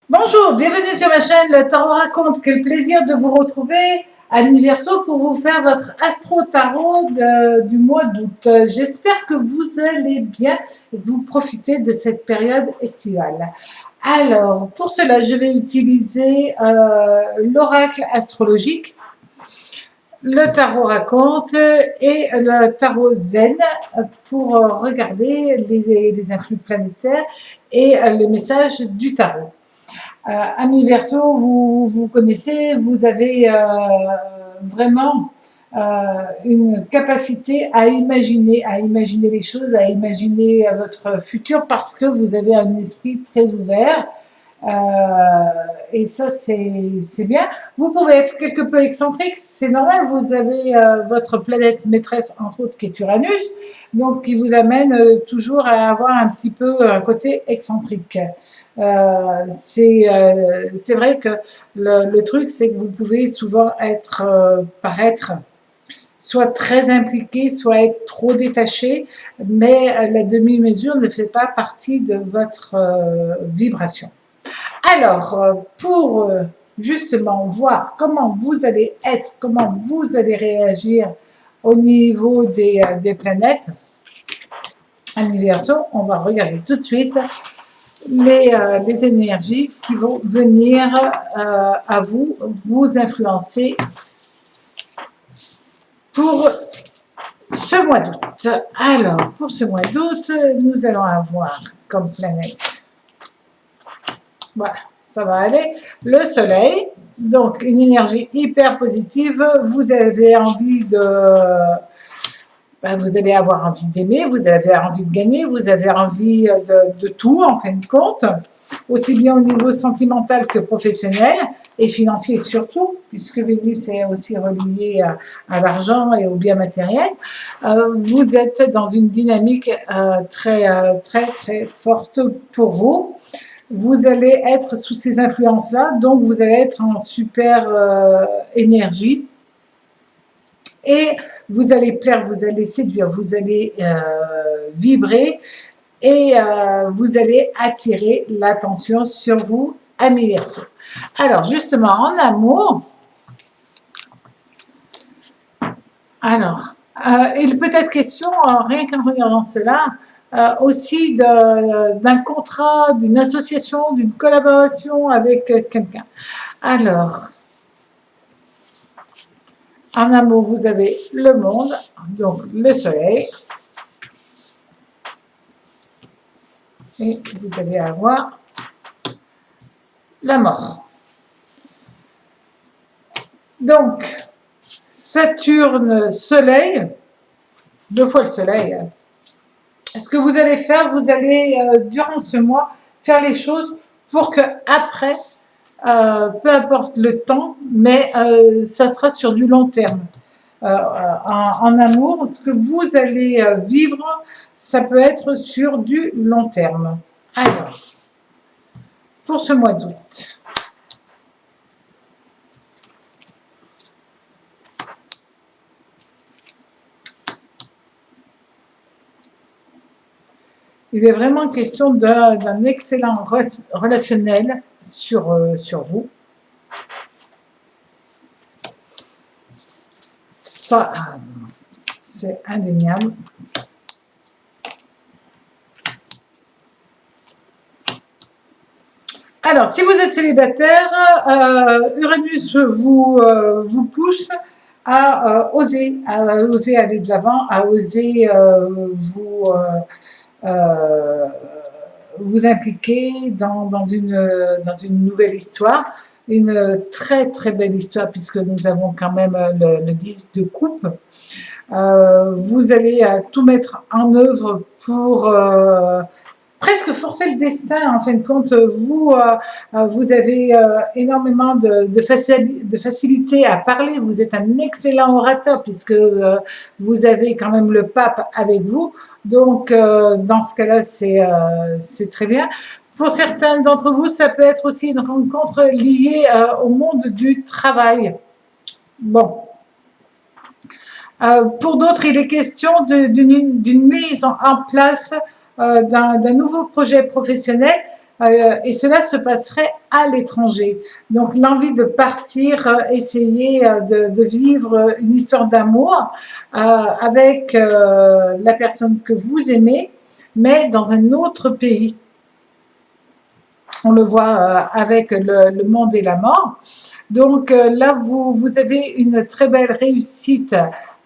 Bonjour, bienvenue sur ma chaîne Le Tarot Raconte. Quel plaisir de vous retrouver à l'Universo pour vous faire votre Astro Tarot du mois d'août. J'espère que vous allez bien et que vous profitez de cette période estivale. Alors, pour cela, je vais utiliser l'oracle astrologique, le tarot raconte et le tarot zen pour regarder les influx planétaires et le message du tarot. Amis Verseau, vous connaissez, vous avez vraiment une capacité à imaginer les choses, à imaginer votre futur parce que vous avez un esprit très ouvert. Et ça, c'est bien. Vous pouvez être quelque peu excentrique, c'est normal, vous avez votre planète maîtresse, entre autres, qui est Uranus, donc qui vous amène toujours à avoir un petit peu un côté excentrique. C'est vrai que le truc, c'est que vous pouvez souvent paraître soit très impliqué, soit être trop détaché, mais la demi-mesure ne fait pas partie de votre vibration. Alors, pour justement voir comment vous allez être, comment vous allez réagir au niveau des planètes, Amis Verseau, on va regarder tout de suite les énergies qui vont venir à vous influencer pour ce mois d'août. Alors, pour ce mois d'août, nous allons avoir comme planète, voilà, ça va aller, le soleil, donc une énergie hyper positive, vous avez envie vous allez avoir envie d'aimer, vous avez envie de gagner, vous avez envie de tout en fin de compte, aussi bien au niveau sentimental que professionnel et financier surtout, puisque Vénus est aussi reliée à l'argent et aux biens matériels. Vous êtes dans une dynamique très forte pour vous. Vous allez être sous ces influences-là, donc vous allez être en super énergie. Et vous allez plaire, vous allez séduire, vous allez vibrer et vous allez attirer l'attention sur vous, amis Verseau. Alors, justement, en amour, il peut être question, rien qu'en regardant cela, aussi d'un contrat, d'une association, d'une collaboration avec quelqu'un. Alors, en amour, vous avez le monde, donc le soleil. Et vous allez avoir la mort. Donc, Saturne, soleil, deux fois le soleil. Ce que vous allez faire, vous allez, durant ce mois, faire les choses pour que après, peu importe le temps, mais ça sera sur du long terme. En amour, ce que vous allez vivre, ça peut être sur du long terme. Alors, pour ce mois d'août. Il est vraiment question d'un excellent relationnel sur vous. Ça, c'est indéniable. Alors, si vous êtes célibataire, Uranus vous pousse à oser aller de l'avant, à oser vous impliquer dans une nouvelle histoire, une très très belle histoire puisque nous avons quand même le 10 de coupe. Vous allez tout mettre en œuvre pour presque forcer le destin. En fin de compte, vous avez énormément de facilité à parler. Vous êtes un excellent orateur puisque vous avez quand même le pape avec vous. Donc, dans ce cas-là, c'est très bien. Pour certains d'entre vous, ça peut être aussi une rencontre liée au monde du travail. Bon. Pour d'autres, il est question d'une mise en place d'un nouveau projet professionnel, et cela se passerait à l'étranger. Donc l'envie de partir, essayer de vivre une histoire d'amour avec la personne que vous aimez, mais dans un autre pays. On le voit avec le monde et la mort. Donc là, vous avez une très belle réussite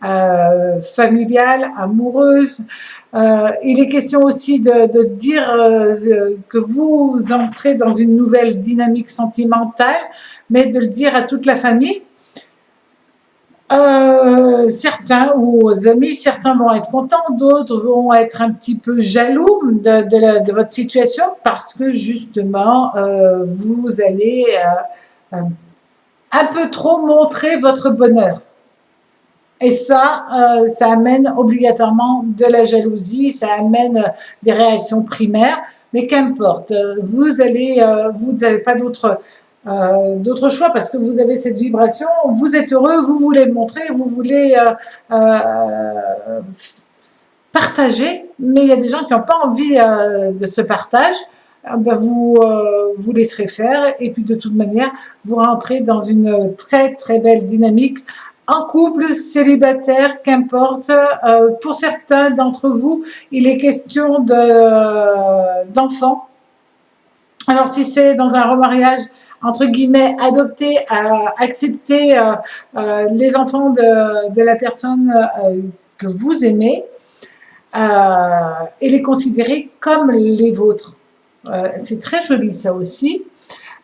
familiale, amoureuse. Il est question aussi de dire que vous entrez dans une nouvelle dynamique sentimentale, mais de le dire à toute la famille. Certains ou aux amis, certains vont être contents, d'autres vont être un petit peu jaloux de votre situation parce que justement, vous allez un peu trop montrer votre bonheur. Et ça amène obligatoirement de la jalousie, ça amène des réactions primaires, mais qu'importe, vous n'avez pas d'autre choix parce que vous avez cette vibration, vous êtes heureux, vous voulez le montrer, vous voulez partager, mais il y a des gens qui n'ont pas envie de ce partage. Ben vous laisserez faire et puis de toute manière, vous rentrez dans une très très belle dynamique en couple, célibataire, qu'importe. Pour certains d'entre vous, il est question d'enfants. Alors si c'est dans un remariage, entre guillemets, adopté, accepter les enfants de la personne que vous aimez et les considérer comme les vôtres. C'est très joli ça aussi.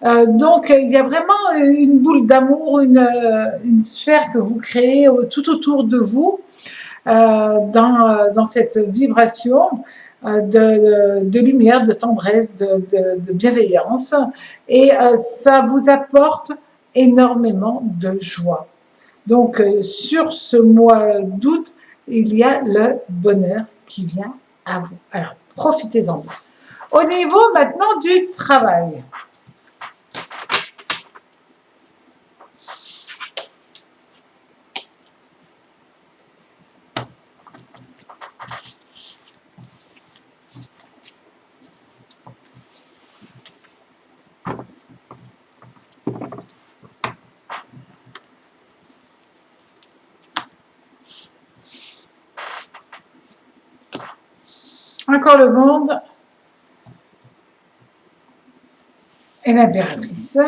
Donc il y a vraiment une boule d'amour, une sphère que vous créez tout autour de vous dans cette vibration de lumière, de tendresse, de bienveillance et ça vous apporte énormément de joie. Donc sur ce mois d'août, il y a le bonheur qui vient à vous. Alors profitez-en. Au niveau maintenant du travail. Encore le monde et l'impératrice.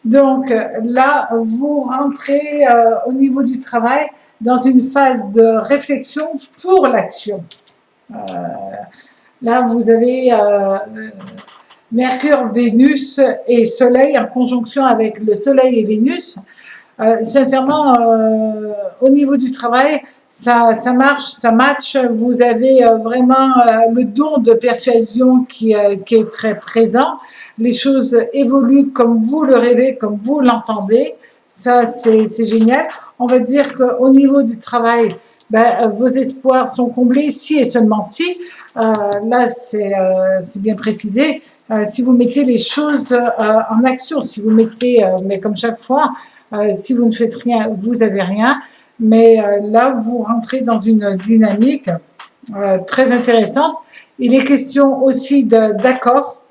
Donc là, vous rentrez au niveau du travail dans une phase de réflexion pour l'action. Là, vous avez Mercure, Vénus et Soleil en conjonction avec le Soleil et Vénus. Sincèrement, au niveau du travail, ça marche, ça match. Vous avez vraiment le don de persuasion qui est très présent. Les choses évoluent comme vous le rêvez, comme vous l'entendez. Ça, c'est génial. On va dire qu'au niveau du travail, vos espoirs sont comblés si et seulement si. Là, c'est bien précisé. Si vous mettez les choses en action, si vous mettez, mais comme chaque fois, si vous ne faites rien, vous n'avez rien. Mais là, vous rentrez dans une dynamique très intéressante. Il est question aussi d'accords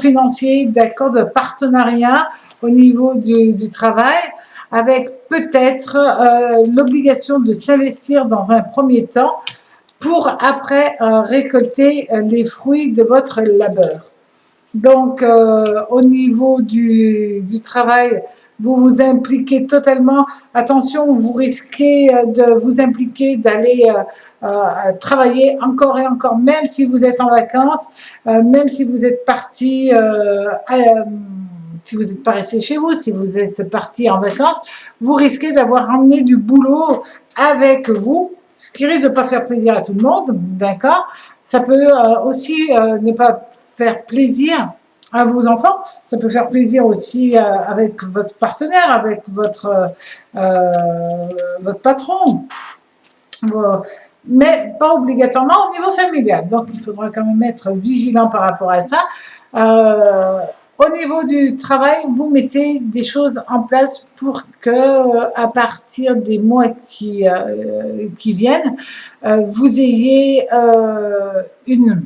financiers, d'accords de partenariat au niveau du travail, avec peut-être l'obligation de s'investir dans un premier temps pour après récolter les fruits de votre labeur. Donc, au niveau du travail, vous vous impliquez totalement. Attention, vous risquez de vous impliquer, d'aller travailler encore et encore, même si vous êtes en vacances, même si vous êtes parti, si vous n'êtes pas resté chez vous, si vous êtes parti en vacances, vous risquez d'avoir emmené du boulot avec vous, ce qui risque de ne pas faire plaisir à tout le monde, d'accord? Ça peut aussi ne pas faire plaisir à vos enfants, ça peut faire plaisir aussi avec votre partenaire, avec votre patron, mais pas obligatoirement au niveau familial. Donc, il faudra quand même être vigilant par rapport à ça. Au niveau du travail, vous mettez des choses en place pour que, à partir des mois qui viennent, vous ayez une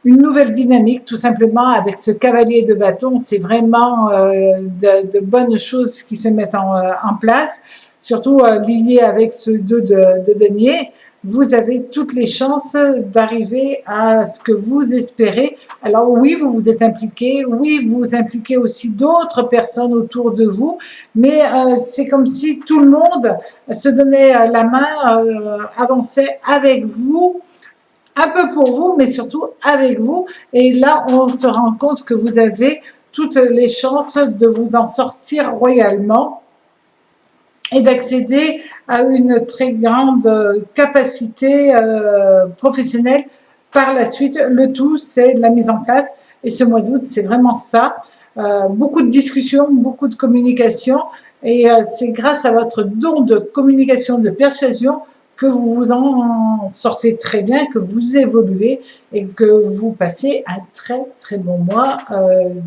une nouvelle dynamique, tout simplement, avec ce cavalier de bâton. C'est vraiment de bonnes choses qui se mettent en place, surtout liées avec ce 2 de denier. Vous avez toutes les chances d'arriver à ce que vous espérez. Alors oui, vous vous êtes impliqué, oui, vous impliquez aussi d'autres personnes autour de vous, mais c'est comme si tout le monde se donnait la main, avançait avec vous, un peu pour vous, mais surtout avec vous. Et là, on se rend compte que vous avez toutes les chances de vous en sortir royalement et d'accéder à une très grande capacité professionnelle par la suite. Le tout, c'est de la mise en place. Et ce mois d'août, c'est vraiment ça. Beaucoup de discussions, beaucoup de communication. Et c'est grâce à votre don de communication, de persuasion, que vous vous en sortez très bien, que vous évoluez et que vous passez un très très bon mois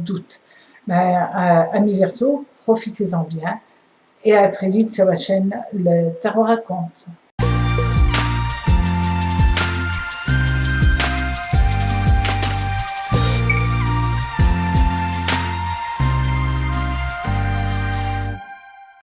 d'août. Amis Verseau, profitez-en bien et à très vite sur la chaîne Le Tarot Raconte.